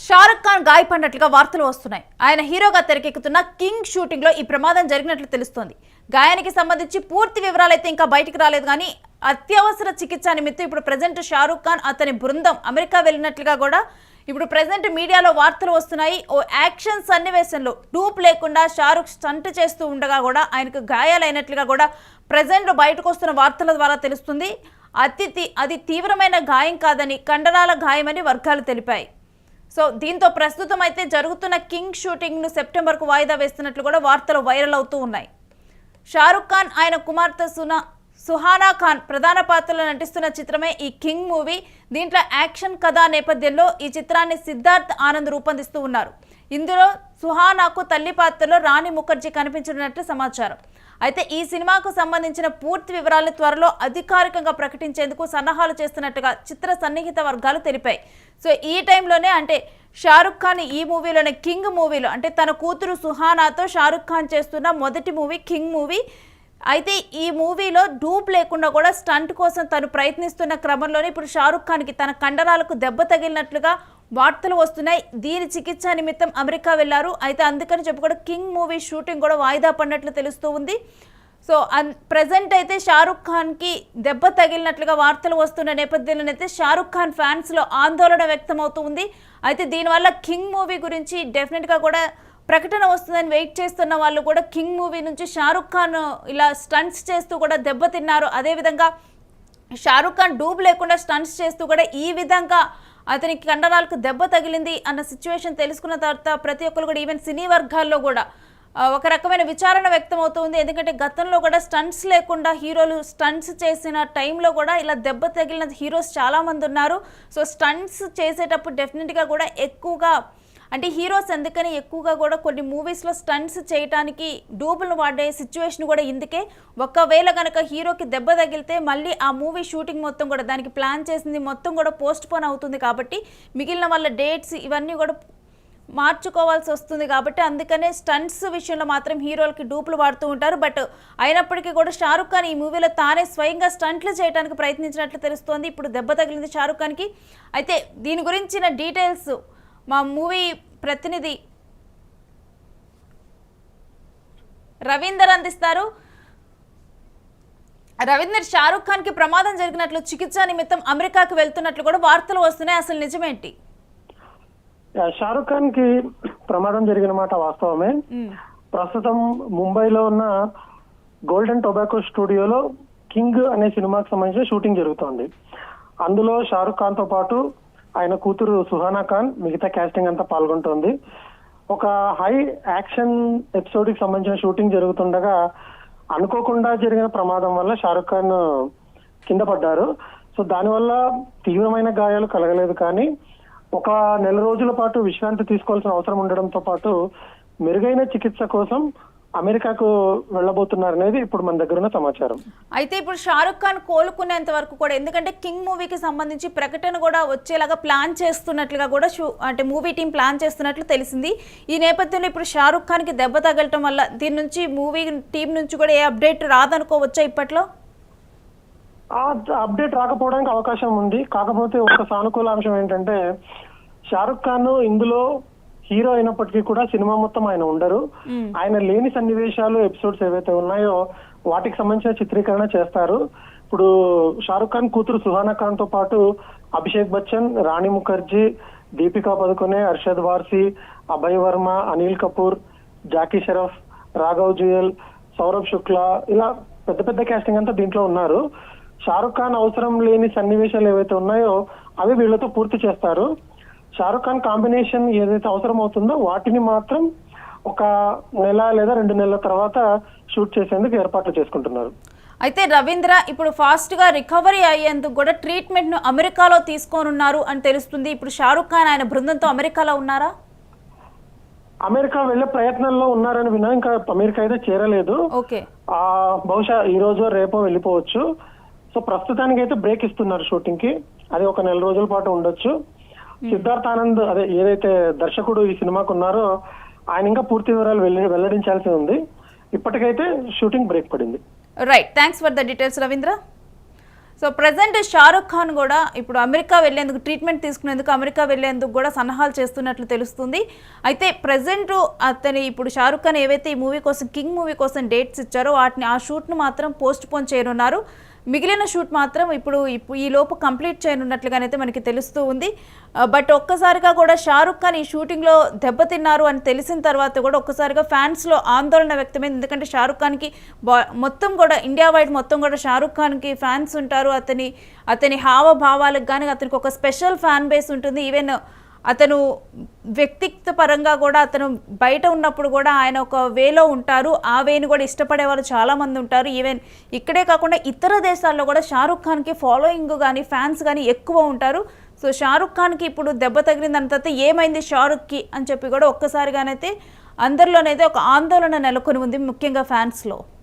షారుఖ్ ఖాన్ గాయపడినట్లుగా వార్తలు వస్తున్నాయి. ఆయన హీరోగా తెరకెక్కుతున్న కింగ్ షూటింగ్ లో ఈ ప్రమాదం జరిగినట్లు తెలుస్తోంది. గాయానికి సంబంధించి పూర్తి వివరాలు అయితే ఇంకా బయటికి రాలేదు కానీ అత్యవసర చికిత్స నిమిత్తం ఇప్పుడు ప్రెజెంట్ షారుఖ్ ఖాన్ అతని బృందం అమెరికా వెళ్ళినట్లుగా కూడా ఇప్పుడు ప్రెజెంట్ మీడియాలో వార్తలు వస్తున్నాయి. ఓ యాక్షన్ సన్నివేశంలో డూప్ లేకుండా షారుఖ్ స్టంట్ చేస్తూ ఉండగా కూడా ఆయనకు గాయాలైనట్లుగా కూడా ప్రెజెంట్ బయటకు వస్తున్న వార్తల ద్వారా తెలుస్తుంది. అది తీవ్రమైన గాయం కాదని, కండరాల గాయమని వర్గాలు తెలిపాయి. సో దీంతో ప్రస్తుతం అయితే జరుగుతున్న కింగ్ షూటింగ్ను సెప్టెంబర్కు వాయిదా వేస్తున్నట్లు కూడా వార్తలు వైరల్ అవుతూ ఉన్నాయి. షారుఖ్ ఖాన్ ఆయన కుమార్తె సుహానా ఖాన్ ప్రధాన పాత్రలో నటిస్తున్న చిత్రమే ఈ కింగ్ మూవీ. దీంట్లో యాక్షన్ కథా నేపథ్యంలో ఈ చిత్రాన్ని సిద్ధార్థ్ ఆనంద్ రూపొందిస్తూ ఉన్నారు. ఇందులో సుహానాకు తల్లి పాత్రలో రాణి ముఖర్జీ కనిపించనున్నట్లు సమాచారం. అయితే ఈ సినిమాకు సంబంధించిన పూర్తి వివరాలు త్వరలో అధికారికంగా ప్రకటించేందుకు సన్నాహాలు చేస్తున్నట్టుగా చిత్ర సన్నిహిత వర్గాలు తెలిపాయి. సో ఈ టైంలోనే అంటే షారుఖ్ ఖాన్ ఈ మూవీలోనే కింగ్ మూవీలో అంటే తన కూతురు సుహానాతో షారుఖ్ ఖాన్ చేస్తున్న మొదటి మూవీ కింగ్ మూవీ. అయితే ఈ మూవీలో డూప్ లేకుండా కూడా స్టంట్ కోసం తను ప్రయత్నిస్తున్న క్రమంలోనే ఇప్పుడు షారుఖ్ ఖాన్కి తన కండరాలకు దెబ్బ తగిలినట్లుగా వార్తలు వస్తున్నాయి. దీని చికిత్స నిమిత్తం అమెరికా వెళ్లారు. అయితే అందుకని చెప్పి కూడా కింగ్ మూవీ షూటింగ్ కూడా వాయిదా పడినట్లు తెలుస్తూ ఉంది. సో ప్రజెంట్ అయితే షారుఖ్ ఖాన్కి దెబ్బ తగిలినట్లుగా వార్తలు వస్తున్న నేపథ్యంలోనైతే షారుఖ్ ఖాన్ ఫ్యాన్స్లో ఆందోళన వ్యక్తమవుతూ ఉంది. అయితే దీనివల్ల కింగ్ మూవీ గురించి డెఫినెట్గా కూడా ప్రకటన వస్తుందని వెయిట్ చేస్తున్న వాళ్ళు కూడా కింగ్ మూవీ నుంచి షారుఖ్ ఖాన్ ఇలా స్టంట్స్ చేస్తూ కూడా దెబ్బతిన్నారు. అదేవిధంగా షారుఖ్ ఖాన్ డూబ్ లేకుండా స్టంట్స్ చేస్తూ కూడా ఈ విధంగా అతనికి కండరాలకు దెబ్బ తగిలింది అన్న సిచ్యువేషన్ తెలుసుకున్న తర్వాత ప్రతి ఒక్కరు కూడా ఈవెన్ సినీ వర్గాల్లో కూడా ఒక రకమైన విచారణ వ్యక్తమవుతుంది. ఎందుకంటే గతంలో కూడా స్టంట్స్ లేకుండా హీరోలు స్టంట్స్ చేసిన టైంలో కూడా ఇలా దెబ్బ తగిలిన హీరోస్ చాలామంది ఉన్నారు. సో స్టంట్స్ చేసేటప్పుడు డెఫినెట్గా కూడా ఎక్కువగా అంటే హీరోస్ ఎందుకని ఎక్కువగా కూడా కొన్ని మూవీస్లో స్టంట్స్ చేయడానికి డూబులు వాడే సిచ్యువేషన్ కూడా ఇందుకే. ఒకవేళ కనుక హీరోకి దెబ్బ తగిలితే మళ్ళీ ఆ మూవీ షూటింగ్ మొత్తం కూడా దానికి ప్లాన్ చేసింది మొత్తం కూడా పోస్ట్ పోన్ అవుతుంది కాబట్టి మిగిలిన వాళ్ళ డేట్స్ ఇవన్నీ కూడా మార్చుకోవాల్సి వస్తుంది. కాబట్టి అందుకనే స్టంట్స్ విషయంలో మాత్రం హీరోలకి డూపులు వాడుతూ ఉంటారు. బట్ అయినప్పటికీ కూడా షారుఖ్ ఖాన్ ఈ మూవీలో తానే స్వయంగా స్టంట్లు చేయడానికి ప్రయత్నించినట్లు తెలుస్తోంది. ఇప్పుడు దెబ్బ తగిలింది షారుఖ్ ఖాన్కి. అయితే దీని గురించిన డీటెయిల్స్ మా మూవీ ప్రతినిధి రవీందర్ అందిస్తారు. రవీందర్, షారుఖ్ ఖాన్ కి ప్రమాదం జరిగినట్లు చికిత్స నిమిత్తం అమెరికాకు వెళ్తున్నట్లు కూడా వార్తలు వస్తున్నాయి. అసలు నిజమేంటి? షారుఖ్ ఖాన్ కి ప్రమాదం జరిగిన మాట వాస్తవమే. ప్రస్తుతం ముంబైలో ఉన్న గోల్డెన్ టొబాకో స్టూడియోలో కింగ్ అనే సినిమాకి సంబంధించిన షూటింగ్ జరుగుతోంది. అందులో షారుఖ్ ఖాన్ తో పాటు ఆయన కూతురు సుహానా ఖాన్ మిగతా క్యాస్టింగ్ అంతా పాల్గొంటోంది. ఒక హై యాక్షన్ ఎపిసోడ్ కి సంబంధించిన షూటింగ్ జరుగుతుండగా అనుకోకుండా జరిగిన ప్రమాదం వల్ల షారుఖ్ ఖాన్ కింద పడ్డారు. సో దానివల్ల తీవ్రమైన గాయాలు కలగలేదు, కానీ ఒక నెల రోజుల పాటు విశ్రాంతి తీసుకోవాల్సిన అవసరం ఉండడంతో పాటు మెరుగైన చికిత్స కోసం అమెరికాకు వెళ్ళబోతున్నారనేది ఇప్పుడు మన దగ్గర ఉన్న సమాచారం. అయితే ఇప్పుడు షారుఖ్ ఖాన్ కోలుకునేంత వరకు కూడా, ఎందుకంటే కింగ్ మూవీకి సంబంధించి ప్రకటన కూడా వచ్చేలాగా ప్లాన్ చేస్తున్నట్లుగా కూడా అంటే మూవీ టీం ప్లాన్ చేస్తున్నట్లు తెలిసింది. ఈ నేపథ్యంలో ఇప్పుడు షారుఖ్ ఖాన్ కి దెబ్బ తగలటం వల్ల దీని నుంచి మూవీ టీం నుంచి కూడా ఏ అప్డేట్ రాదనుకోవచ్చా ఇప్పట్లో? ఆ అప్డేట్ రాకపోవడానికి అవకాశం ఉంది. కాకపోతే ఒక సానుకూల అంశం ఏంటంటే షారుఖ్ ఖాన్ ఇందులో హీరో అయినప్పటికీ కూడా సినిమా మొత్తం ఆయన ఉండరు. ఆయన లేని సన్నివేశాలు ఎపిసోడ్స్ ఏవైతే ఉన్నాయో వాటికి సంబంధించిన చిత్రీకరణ చేస్తారు. ఇప్పుడు షారుఖ్ ఖాన్ కూతురు సుహానా ఖాన్ తో పాటు అభిషేక్ బచ్చన్, రాణి ముఖర్జీ, దీపికా పదుకొనే, అర్షద్ వార్సీ, అభయ్ వర్మ, అనిల్ కపూర్, జాకీ షరఫ్, రాఘవ్ జుయల్, సౌరభ్ శుక్లా, ఇలా పెద్ద పెద్ద క్యాస్టింగ్ అంతా దీంట్లో ఉన్నారు. షారుఖ్ ఖాన్ అవసరం లేని సన్నివేశాలు ఏవైతే ఉన్నాయో అవి వీళ్ళతో పూర్తి చేస్తారు. షారుఖ్ ఖాన్ కాంబినేషన్ ఏదైతే అవసరం అవుతుందో వాటిని మాత్రం ఒక నెల లేదా 2 నెలల తర్వాత షూట్ చేసేందుకు ఏర్పాట్లు చేసుకుంటున్నారు. అయితే రవీంద్ర, ఇప్పుడు ఫాస్ట్ గా రికవరీ అయ్యేందుకు కూడా ట్రీట్మెంట్ ను అమెరికాలో తీసుకోనున్నారు అని తెలుస్తుంది. ఇప్పుడు షారుఖ్ ఖాన్ ఆయన బృందంతో అమెరికాలో ఉన్నారా? అమెరికా వెళ్లే ప్రయత్నంలో ఉన్నారని విన్నా. ఇంకా అమెరికా అయితే చేరలేదు. బహుశా ఈ రోజు రేపో వెళ్ళిపోవచ్చు. సో ప్రస్తుతానికి అయితే బ్రేక్ ఇస్తున్నారు షూటింగ్ కి. అది ఒక నెల రోజుల పాటు ఉండొచ్చు. సిద్ధార్థ్ ఆనంద్ అదే ఏదైతే దర్శకుడు ఈ సినిమాకు ఉన్నారో ఆయన ఇంకా పూర్తి వివరాలు వెల్లడించాల్సి ఉంది. ఇప్పటికైతే షూటింగ్ బ్రేక్ పడింది. Right, thanks for the details Ravindra. So present Shahrukh Khan కూడా ఇప్పుడు అమెరికా వెళ్లేందుకు ట్రీట్మెంట్ తీసుకునేందుకు అమెరికా వెళ్లేందుకు కూడా సన్నాహాలు చేస్తున్నట్లు తెలుస్తుంది. అయితే ప్రజెంట్ అతని ఇప్పుడు షారుఖ్ ఖాన్ ఏవైతే ఈ మూవీ కోసం కింగ్ మూవీ కోసం డేట్స్ ఇచ్చారో ఆ షూట్ను మాత్రం పోస్ట్ పోన్ చేయనున్నారు. మిగిలిన షూట్ మాత్రం ఇప్పుడు ఈ లోపు కంప్లీట్ చేయనున్నట్లుగానైతే మనకి తెలుస్తూ ఉంది. బట్ ఒక్కసారిగా కూడా షారుఖ్ ఖాన్ ఈ షూటింగ్లో దెబ్బతిన్నారు అని తెలిసిన తర్వాత కూడా ఒక్కసారిగా ఫ్యాన్స్లో ఆందోళన వ్యక్తమైంది. ఎందుకంటే షారుఖ్ ఖాన్కి మొత్తం కూడా ఇండియా వైడ్ మొత్తం కూడా షారుఖ్ ఖాన్కి ఫ్యాన్స్ ఉంటారు. అతని హావభావాలకు కానీ అతనికి ఒక స్పెషల్ ఫ్యాన్ బేస్ ఉంటుంది. ఈవెన్ అతను వ్యక్తిత్వ పరంగా కూడా అతను బయట ఉన్నప్పుడు కూడా ఆయన ఒక వేలో ఉంటారు. ఆ వేని కూడా ఇష్టపడే వాళ్ళు చాలామంది ఉంటారు. ఈవెన్ ఇక్కడే కాకుండా ఇతర దేశాల్లో కూడా షారుఖ్ ఖాన్కి ఫాలోయింగ్ కానీ ఫ్యాన్స్ కానీ ఎక్కువ ఉంటారు. సో షారుఖ్ ఖాన్కి ఇప్పుడు దెబ్బ తగిలింది అన్న తర్వాత ఏమైంది షారుఖ్కి అని చెప్పి కూడా ఒక్కసారిగానైతే అందరిలోనైతే ఒక ఆందోళన నెలకొని ఉంది, ముఖ్యంగా ఫ్యాన్స్లో.